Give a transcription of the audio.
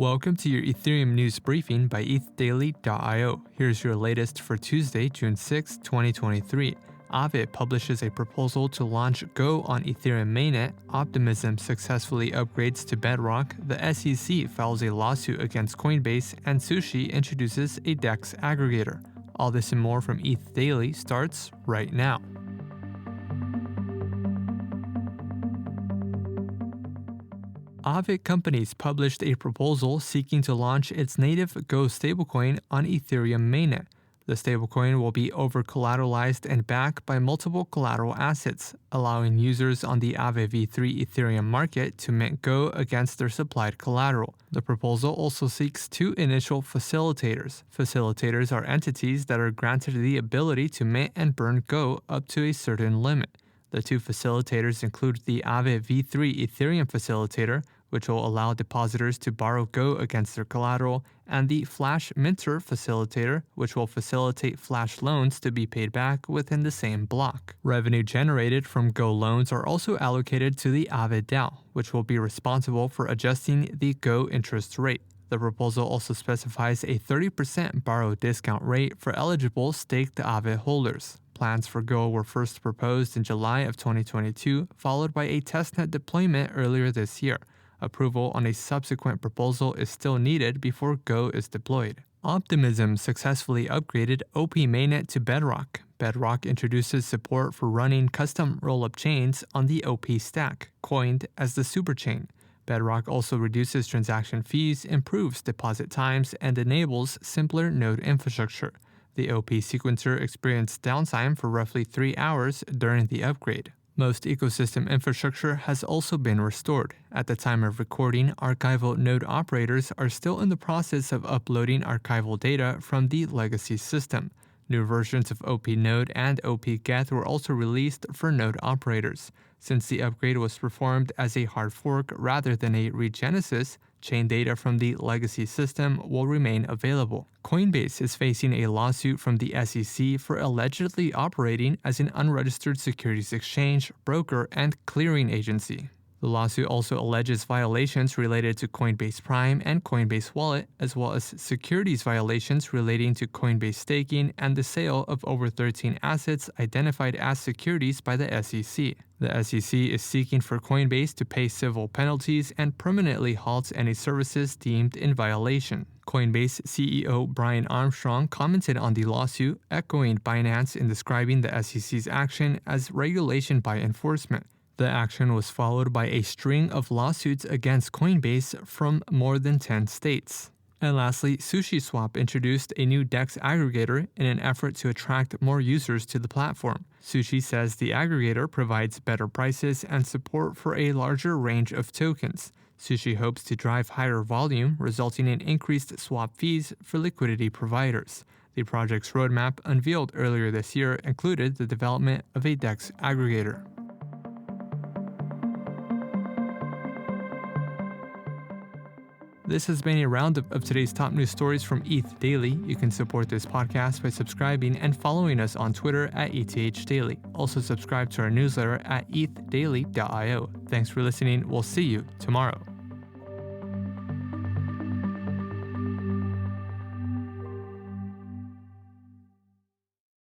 Welcome to your Ethereum news briefing by ethdaily.io. Here's your latest for Tuesday, June 6, 2023. Aave publishes a proposal to launch Go on Ethereum Mainnet. Optimism successfully upgrades to Bedrock. The SEC files a lawsuit against Coinbase, and Sushi introduces a DEX aggregator. All this and more from ETH Daily starts right now. Aave Companies published a proposal seeking to launch its native Go stablecoin on Ethereum Mainnet. The stablecoin will be over-collateralized and backed by multiple collateral assets, allowing users on the Aave v3 Ethereum market to mint Go against their supplied collateral. The proposal also seeks two initial facilitators. Facilitators are entities that are granted the ability to mint and burn Go up to a certain limit. The two facilitators include the Aave v3 Ethereum facilitator, which will allow depositors to borrow Go against their collateral, and the Flash Minter facilitator, which will facilitate Flash loans to be paid back within the same block. Revenue generated from Go loans are also allocated to the Aave DAO, which will be responsible for adjusting the Go interest rate. The proposal also specifies a 30% borrow discount rate for eligible staked Aave holders. Plans for Go were first proposed in July of 2022, followed by a testnet deployment earlier this year. Approval on a subsequent proposal is still needed before Go is deployed. Optimism successfully upgraded OP Mainnet to Bedrock. Bedrock introduces support for running custom rollup chains on the OP stack, coined as the superchain. Bedrock also reduces transaction fees, improves deposit times, and enables simpler node infrastructure. The OP sequencer experienced downtime for roughly 3 hours during the upgrade. Most ecosystem infrastructure has also been restored. At the time of recording, archival node operators are still in the process of uploading archival data from the legacy system. New versions of OP Node and OP Geth were also released for node operators. Since the upgrade was performed as a hard fork rather than a regenesis, chain data from the legacy system will remain available. Coinbase is facing a lawsuit from the SEC for allegedly operating as an unregistered securities exchange, broker, and clearing agency. The lawsuit also alleges violations related to Coinbase Prime and Coinbase Wallet, as well as securities violations relating to Coinbase staking and the sale of over 13 assets identified as securities by the SEC. The SEC is seeking for Coinbase to pay civil penalties and permanently halt any services deemed in violation. Coinbase CEO Brian Armstrong commented on the lawsuit, echoing Binance in describing the SEC's action as regulation by enforcement. The action was followed by a string of lawsuits against Coinbase from more than 10 states. And lastly, SushiSwap introduced a new DEX aggregator in an effort to attract more users to the platform. Sushi says the aggregator provides better prices and support for a larger range of tokens. Sushi hopes to drive higher volume, resulting in increased swap fees for liquidity providers. The project's roadmap, unveiled earlier this year, included the development of a DEX aggregator. This has been a roundup of today's top news stories from ETH Daily. You can support this podcast by subscribing and following us on Twitter at ETHDaily. Also subscribe to our newsletter at ethdaily.io. Thanks for listening. We'll see you tomorrow.